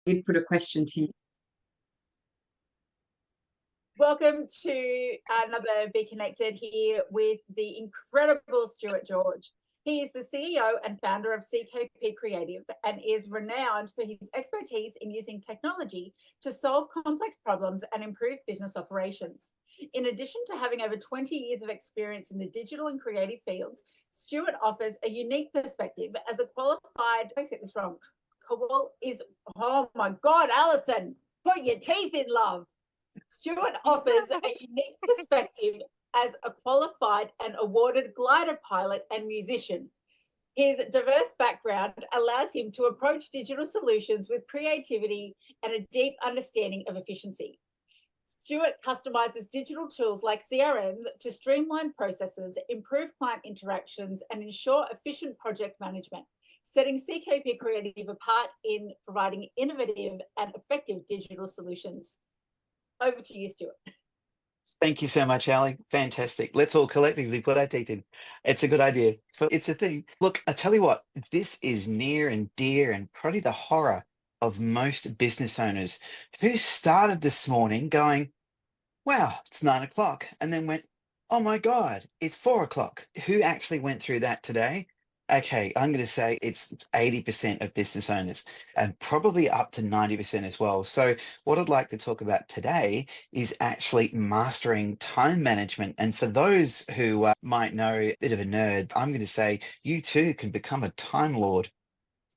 did put a question to you. Welcome to another Be Connected here with the incredible Stuart George. He is the CEO and founder of CKP Creative and is renowned for his expertise in using technology to solve complex problems and improve business operations. In addition to having over 20 years of experience in the digital and creative fields, Stuart offers a unique perspective as a qualified, I get this wrong, oh my God, Alison, put your teeth in, love. Stuart offers a unique perspective as a qualified and awarded glider pilot and musician. His diverse background allows him to approach digital solutions with creativity and a deep understanding of efficiency. Stuart customizes digital tools like CRMs to streamline processes, improve client interactions, and ensure efficient project management, setting CKP Creative apart in providing innovative and effective digital solutions. Over to you, Stuart. Thank you so much, Ali. Fantastic. Let's all collectively put our teeth in. It's a good idea. It's a thing. Look, I tell you what, this is near and dear and probably the horror of most business owners who started this morning going, wow, it's 9 o'clock, and then went, oh my God, it's 4 o'clock. Who actually went through that today? Okay, I'm going to say it's 80% of business owners and probably up to 90% as well. So what I'd like to talk about today is actually mastering time management. And for those who might know a bit of a nerd, I'm going to say you too can become a time lord.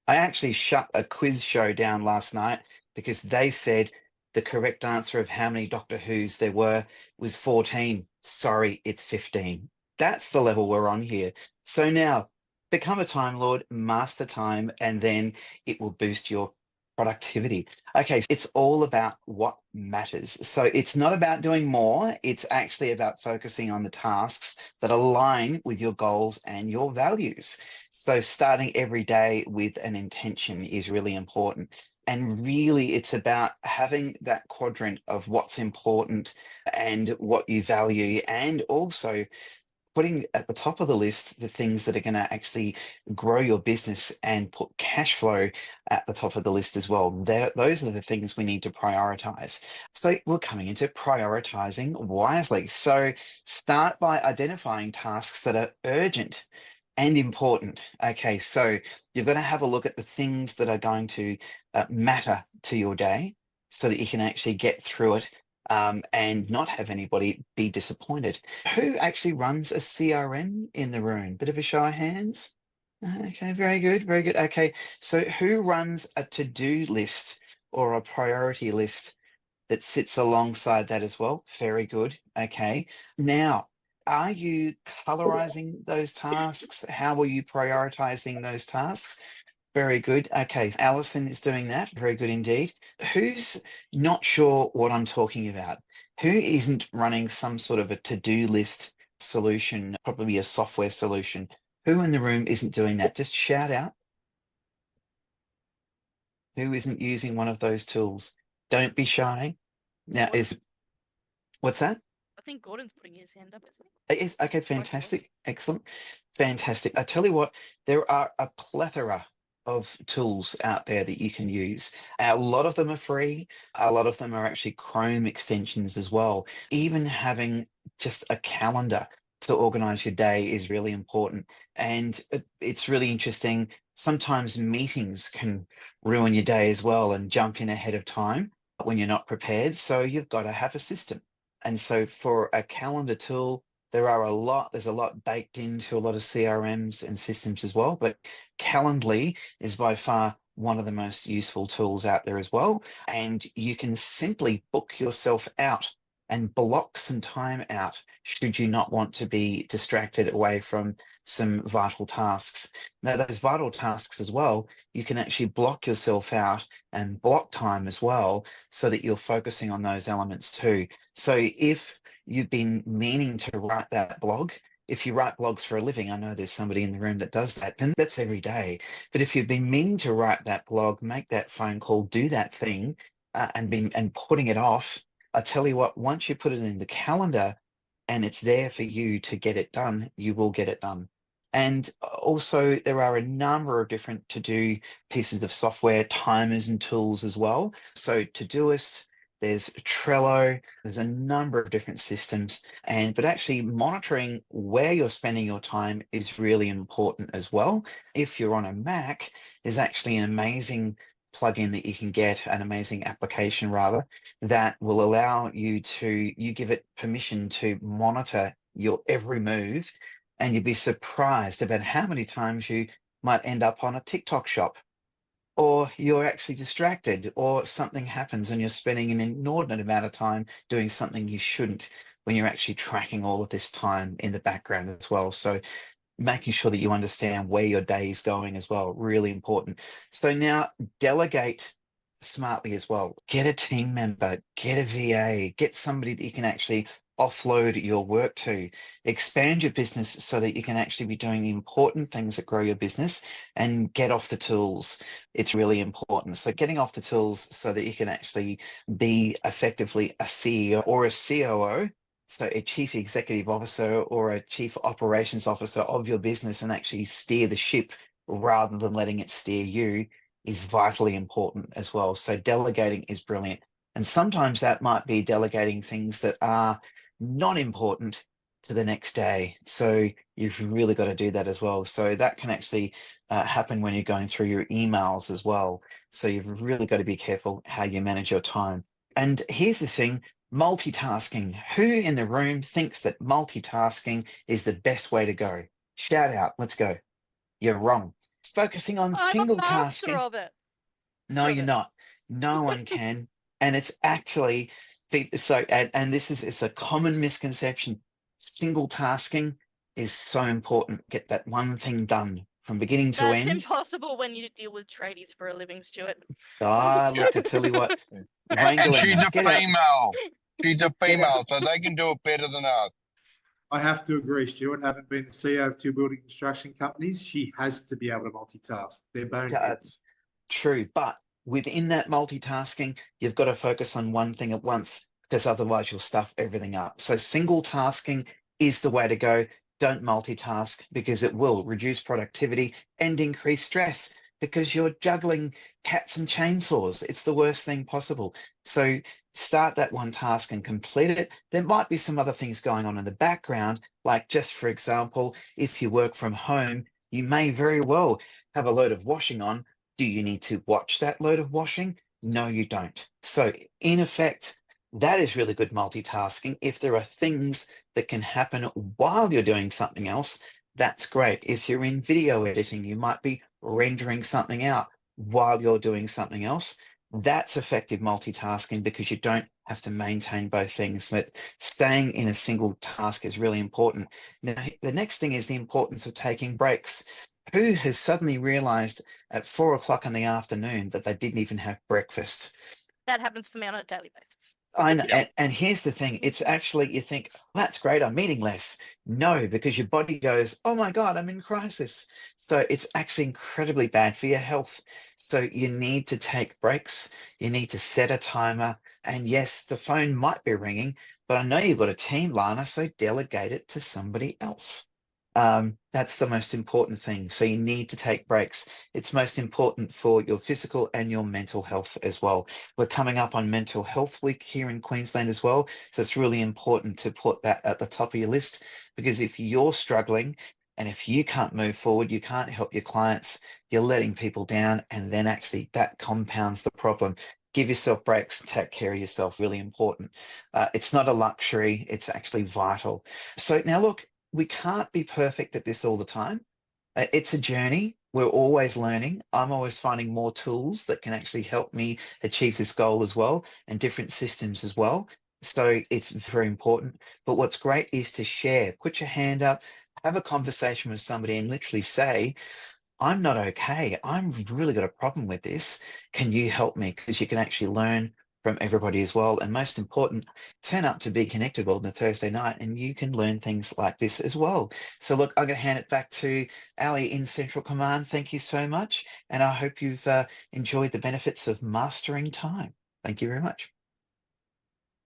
I actually shut a quiz show down last night because they said the correct answer of how many Doctor Who's there were was 14. Sorry, it's 15. That's the level we're on here. So now, become a time lord, master time, and then it will boost your productivity. Okay, it's all about what matters. So it's not about doing more, it's actually about focusing on the tasks that align with your goals and your values. So starting every day with an intention is really important. And really, it's about having that quadrant of what's important and what you value, and also putting at the top of the list the things that are going to actually grow your business and put cash flow at the top of the list as well. Those are the things we need to prioritize. So we're coming into prioritizing wisely. So start by identifying tasks that are urgent and important. Okay, so you've got to have a look at the things that are going to matter to your day so that you can actually get through it and not have anybody be disappointed. Who actually runs a CRM in the room? Bit of a show of hands. Okay, very good, very good. Okay, so who runs a to-do list or a priority list that sits alongside that as well? Very good. Okay, now, are you colorizing those tasks? How are you prioritizing those tasks? Very good. Okay, Alison is doing that. Very good indeed. Who's not sure what I'm talking about? Who isn't running some sort of a to-do list solution, probably a software solution? Who in the room isn't doing that? Just shout out. Who isn't using one of those tools? Don't be shy. Now, what's that? I think Gordon's putting his hand up, isn't It is. Okay, fantastic. Excellent. Fantastic. I tell you what, there are a plethora of tools out there that you can use. A lot of them are free. A lot of them are actually Chrome extensions as well. Even having just a calendar to organize your day is really important. And it's really interesting. Sometimes meetings can ruin your day as well and jump in ahead of time when you're not prepared. So you've got to have a system. And so for a calendar tool, there's a lot baked into a lot of CRMs and systems as well, but Calendly is by far one of the most useful tools out there as well. And you can simply book yourself out and block some time out should you not want to be distracted away from some vital tasks. Now, those vital tasks as well, you can actually block yourself out and block time as well so that you're focusing on those elements too. So if you've been meaning to write that blog, if you write blogs for a living, I know there's somebody in the room that does that, then that's every day. But if you've been meaning to write that blog, make that phone call, do that thing, and putting it off, I tell you what, once you put it in the calendar and it's there for you to get it done, you will get it done. And also there are a number of different to-do pieces of software, timers and tools as well. So Todoist, there's Trello, there's a number of different systems, but actually monitoring where you're spending your time is really important as well. If you're on a Mac, there's actually an amazing plugin that you can get, an amazing application rather, that will allow you give it permission to monitor your every move, and you'd be surprised about how many times you might end up on a TikTok shop, or you're actually distracted, or something happens and you're spending an inordinate amount of time doing something you shouldn't, when you're actually tracking all of this time in the background as well. So making sure that you understand where your day is going as well, really important. So now delegate smartly as well. Get a team member, get a VA, get somebody that you can actually offload your work to. Expand your business so that you can actually be doing the important things that grow your business, and get off the tools. It's really important. So getting off the tools so that you can actually be effectively a CEO or a COO, so a chief executive officer or a chief operations officer of your business, and actually steer the ship rather than letting it steer you, is vitally important as well. So delegating is brilliant. And sometimes that might be delegating things that are not important to the next day. So you've really got to do that as well. So that can actually happen when you're going through your emails as well. So you've really got to be careful how you manage your time. And here's the thing, multitasking. Who in the room thinks that multitasking is the best way to go? Shout out, let's go. You're wrong. Focusing on I'm a single master tasking. of it. No, you're Stuart. not. No one can. And it's actually and this is, it's a common misconception. Single tasking is so important. Get that one thing done from beginning to That's end. impossible when you deal with tradies for a living, Stuart. Look, I tell you what, And wrangle she's them. a Get out. female. She's a Get out. female, so they can do it better than us. I have to agree, Stuart. Having been the CEO of 2 building construction companies, she has to be able to multitask. They're boneheads. True, but within that multitasking, you've got to focus on one thing at once, because otherwise you'll stuff everything up. So single tasking is the way to go. Don't multitask, because it will reduce productivity and increase stress, because you're juggling cats and chainsaws. It's the worst thing possible. So start that one task and complete it. There might be some other things going on in the background, like, just for example, if you work from home, you may very well have a load of washing on. Do you need to watch that load of washing? No, you don't. So in effect, that is really good multitasking. If there are things that can happen while you're doing something else, that's great. If you're in video editing, you might be rendering something out while you're doing something else. That's effective multitasking, because you don't have to maintain both things. But staying in a single task is really important. Now, the next thing is the importance of taking breaks. Who has suddenly realized at 4 o'clock in the afternoon that they didn't even have breakfast? That happens for me on a daily basis. I know. Yep. And here's the thing, it's actually, you think, oh, that's great, I'm eating less. No, because your body goes, oh my God, I'm in crisis. So it's actually incredibly bad for your health. So you need to take breaks. You need to set a timer. And yes, the phone might be ringing, but I know you've got a team, Lana, so delegate it to somebody else. That's the most important thing. So you need to take breaks. It's most important for your physical and your mental health as well. We're coming up on Mental Health Week here in Queensland as well. So it's really important to put that at the top of your list, because if you're struggling and if you can't move forward, you can't help your clients, you're letting people down, and then actually that compounds the problem. Give yourself breaks, take care of yourself, really important. It's not a luxury, it's actually vital. So now look, we can't be perfect at this all the time. It's a journey. We're always learning. I'm always finding more tools that can actually help me achieve this goal as well, and different systems as well. So it's very important. But what's great is to share, put your hand up, have a conversation with somebody and literally say, I'm not okay. I've really got a problem with this. Can you help me? Because you can actually learn from everybody as well. And most important, turn up to Be Connected World on a Thursday night and you can learn things like this as well. So look, I'm going to hand it back to Ali in Central Command. Thank you so much. And I hope you've enjoyed the benefits of mastering time. Thank you very much.